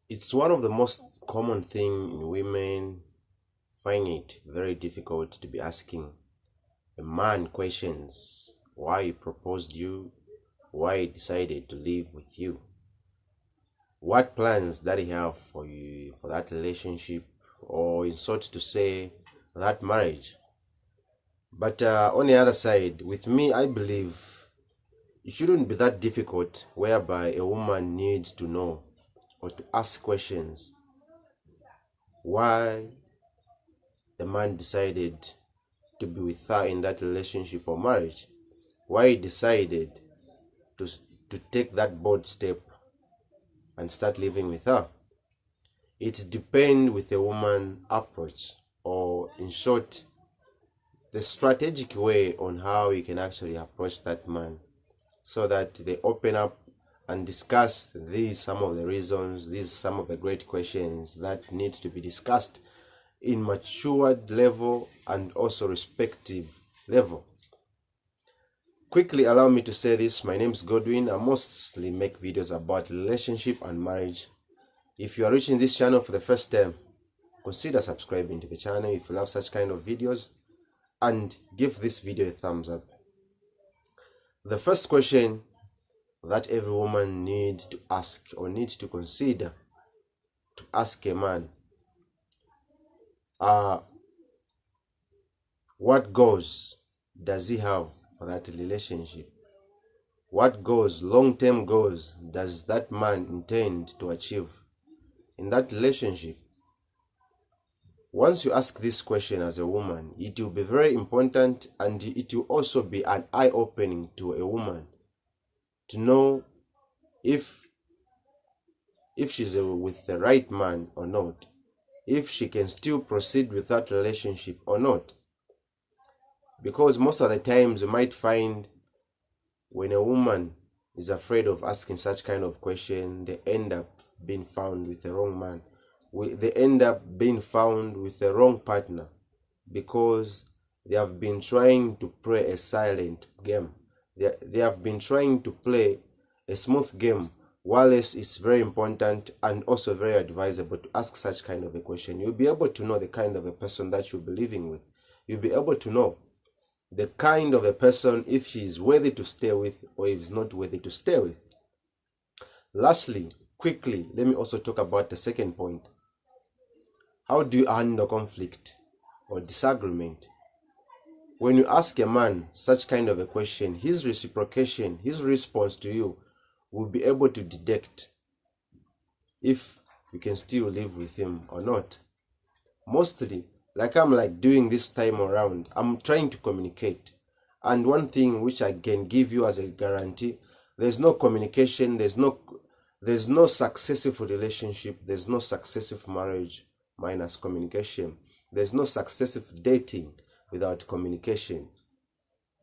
It's one of the most common thing in women find it very difficult to be asking a man questions why he proposed you, why he decided to live with you, what plans that he have for you for that relationship, or in sort to say that marriage. But on the other side, with me, I believe it shouldn't be that difficult whereby a woman needs to know or to ask questions why the man decided to be with her in that relationship or marriage, why he decided to, to take that bold step and start living with her. It depends with a woman approach, or in short, the strategic way on how you can actually approach that man so that they open up and discuss these some of the reasons, these some of the great questions that needs to be discussed in matured level and also respective level. Quickly allow me to say this. My name is Godwin. I mostly make videos about relationship and marriage. If you are reaching this channel for the first time, consider subscribing to the channel if you love such kind of videos, and give this video a thumbs up. The first question that every woman needs to ask or needs to consider to ask a man are what goals does he have for that relationship? What goals, long-term goals, does that man intend to achieve in that relationship? Once you ask this question as a woman, it will be very important, and it will also be an eye-opening to a woman to know if she's with the right man or not, if she can still proceed with that relationship or not. Because most of the times you might find when a woman is afraid of asking such kind of question, they end up being found with the wrong man. They end up being found with the wrong partner because they have been trying to play a silent game. They have been trying to play a smooth game, while it's very important and also very advisable to ask such kind of a question. You'll be able to know the kind of a person that you'll be living with. You'll be able to know the kind of a person, if she is worthy to stay with or if is not worthy to stay with. Lastly, quickly, let me also talk about the second point. How do you handle conflict or disagreement? When you ask a man such kind of a question, his reciprocation, his response to you will be able to detect if you can still live with him or not. Mostly, like I'm doing this time around, I'm trying to communicate. And one thing which I can give you as a guarantee, there's no communication, there's no successful relationship, there's no successful marriage minus communication. There's no successful dating without communication.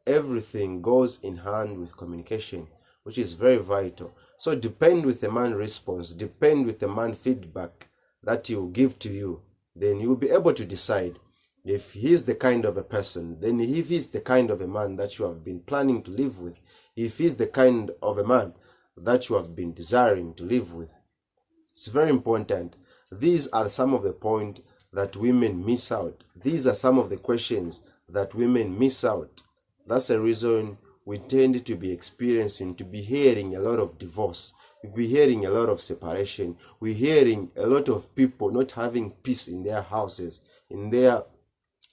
Everything goes in hand with communication, which is very vital. So depend with the man response, depend with the man feedback that he will give to you. Then you'll be able to decide if he's the kind of a person, then if he's the kind of a man that you have been planning to live with, if he's the kind of a man that you have been desiring to live with. It's very important. These are some of the points that women miss out. These are some of the questions that women miss out. That's the reason we tend to be experiencing, to be hearing a lot of divorce. We're hearing a lot of separation. We're hearing a lot of people not having peace in their houses, in their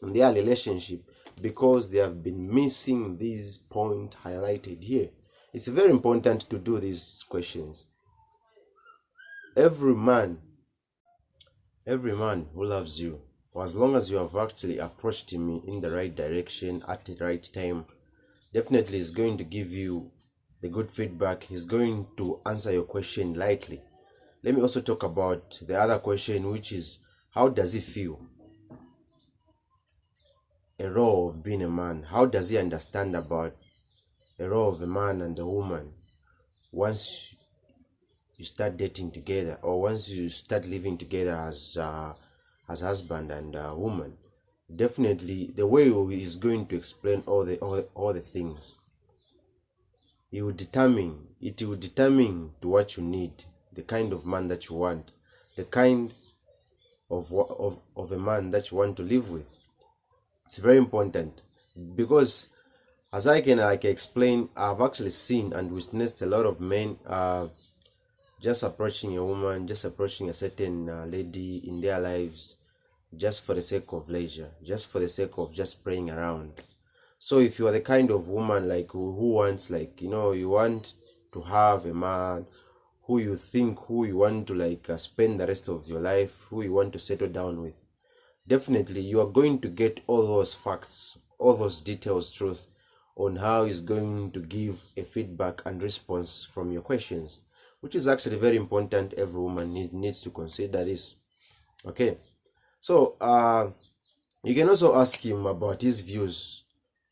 relationship, because they have been missing these points highlighted here. It's very important to do these questions. Every man who loves you, for as long as you have actually approached me in the right direction at the right time, definitely is going to give you the good feedback. He's going to answer your question lightly. Let me also talk about the other question, which is how does he feel a role of being a man? How does he understand about a role of a man and a woman once you start dating together, or once you start living together as husband and woman? Definitely, the way he is going to explain all the things, it will determine to what you need, the kind of man that you want. the kind of a man that you want to live with. It's very important, because as I can explain, I've actually seen and witnessed a lot of men just approaching a woman, just approaching a certain lady in their lives, just for the sake of leisure, just for the sake of just playing around. So if you are the kind of woman like who wants, like, you want to have a man who you want to spend the rest of your life, who you want to settle down with, definitely you are going to get all those facts, all those details, truth on how he's going to give a feedback and response from your questions, which is actually very important. Every woman needs to consider this. Okay, so you can also ask him about his views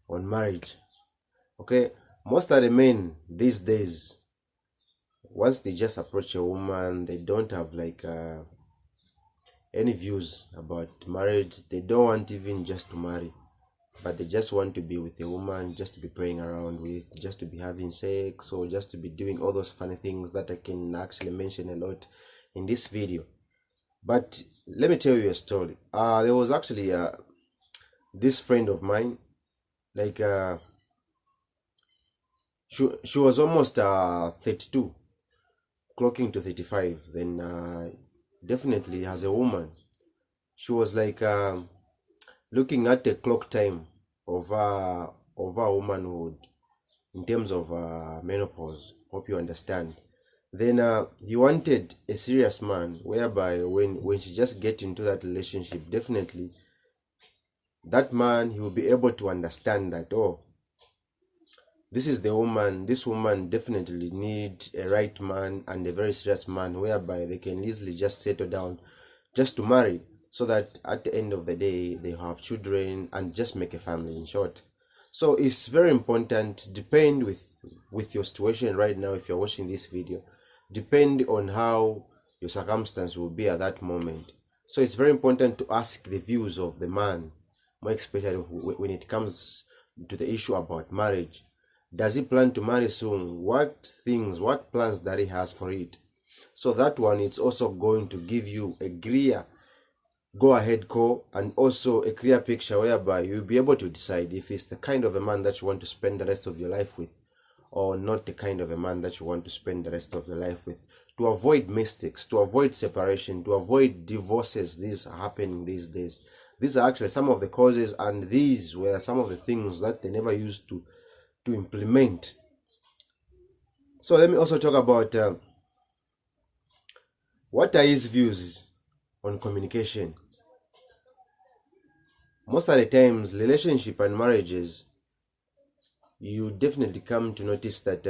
on marriage. Okay, most of the men these days, once they just approach a woman, they don't have any views about marriage. They don't want even just to marry, but they just want to be with a woman, just to be playing around with, just to be having sex, or just to be doing all those funny things that I can actually mention a lot in this video. But let me tell you a story. There was actually this friend of mine, like she was almost 32, clocking to 35. Then definitely as a woman, she was looking at the clock time of our womanhood in terms of menopause. Hope you understand. Then he wanted a serious man, whereby when she just get into that relationship, definitely that man, he will be able to understand that, oh, this is the woman. This woman definitely need a right man and a very serious man, whereby they can easily just settle down, just to marry, so that at the end of the day they have children and just make a family, in short. So it's very important. Depend with your situation right now. If you're watching this video, depend on how your circumstance will be at that moment. So it's very important to ask the views of the man, more especially when it comes to the issue about marriage. Does he plan to marry soon? What plans that he has for it? So that one, it's also going to give you a clear go-ahead call, and also a clear picture whereby you'll be able to decide if it's the kind of a man that you want to spend the rest of your life with, or not the kind of a man that you want to spend the rest of your life with, to avoid mistakes, to avoid separation, to avoid divorces. These are happening these days. These are actually some of the causes, and these were some of the things that they never used to implement. So let me also talk about what are his views on communication. Most of the times, relationship and marriages, you definitely come to notice that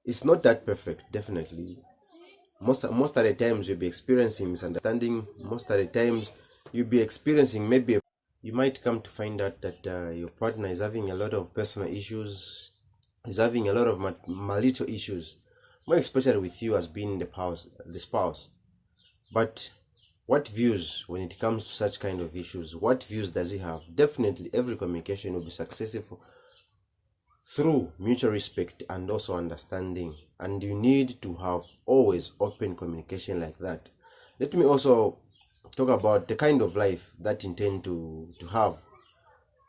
it's not that perfect. Definitely, most of the times you'll be experiencing misunderstanding. Most of the times you'll be experiencing, maybe you might come to find out that your partner is having a lot of personal issues, is having a lot of marital issues, more especially with you as being the spouse. But what views, when it comes to such kind of issues, what views does he have? Definitely every communication will be successful through mutual respect and also understanding, and you need to have always open communication like that. Let me also talk about the kind of life that you intend to have.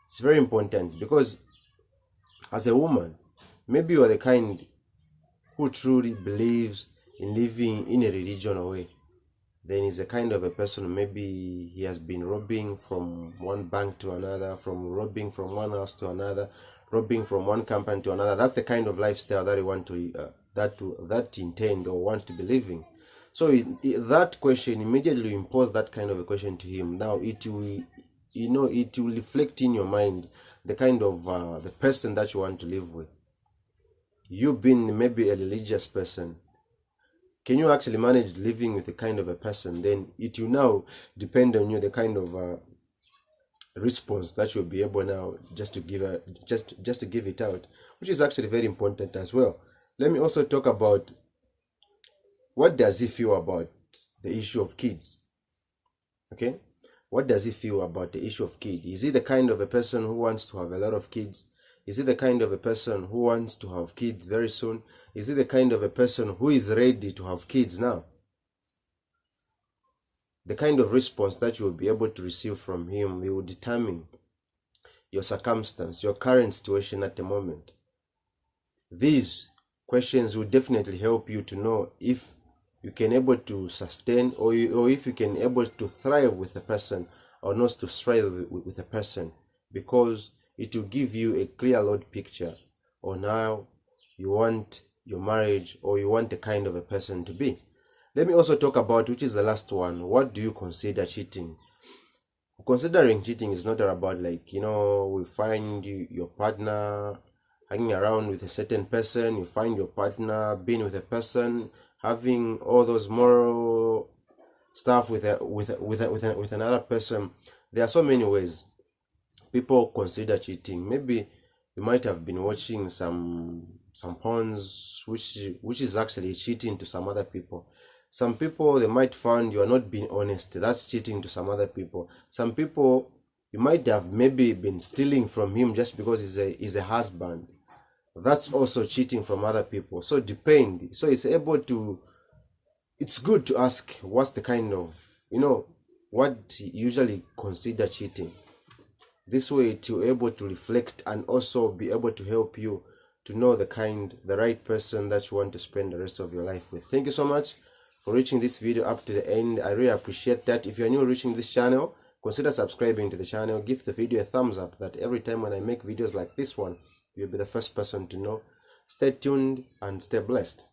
It's very important, because as a woman, maybe you are the kind who truly believes in living in a religious way. Then he's a kind of a person, maybe he has been robbing from one bank to another, from robbing from one house to another, robbing from one company to another. That's the kind of lifestyle that he want to that intend or want to be living. So that question immediately impose that kind of a question to him. Now it will, it will reflect in your mind the kind of the person that you want to live with. You being maybe a religious person, can you actually manage living with a kind of a person? Then it will now depend on you, the kind of response that you'll be able now just to give just to give it out, which is actually very important as well. Let me also talk about what does he feel about the issue of kids. Okay, what does he feel about the issue of kids? Is he the kind of a person who wants to have a lot of kids? Is he the kind of a person who wants to have kids very soon? Is he the kind of a person who is ready to have kids now? the kind of response that you will be able to receive from him, they will determine your circumstance, your current situation at the moment. These questions will definitely help you to know if you can able to sustain or if you can able to thrive with a person or not to thrive with a person, because it will give you a clear load picture on how you want your marriage or you want the kind of a person to be. Let me also talk about, which is the last one, what do you consider cheating? Considering cheating is not about, like, we find your partner hanging around with a certain person, you find your partner being with a person, having all those moral stuff with another person. There are so many ways people consider cheating. Maybe you might have been watching some porns, which is actually cheating to some other people. Some people, they might find you are not being honest. That's cheating to some other people. Some people, you might have maybe been stealing from him just because he's a husband. That's also cheating from other people. So depend. So it's good to ask what's the kind of, what you usually consider cheating. This way to able to reflect and also be able to help you to know the right person that you want to spend the rest of your life with. Thank you so much for reaching this video up to the end. I really appreciate that. If you're new reaching this channel, consider subscribing to the channel. Give the video a thumbs up, that every time when I make videos like this one, you'll be the first person to know. Stay tuned and stay blessed.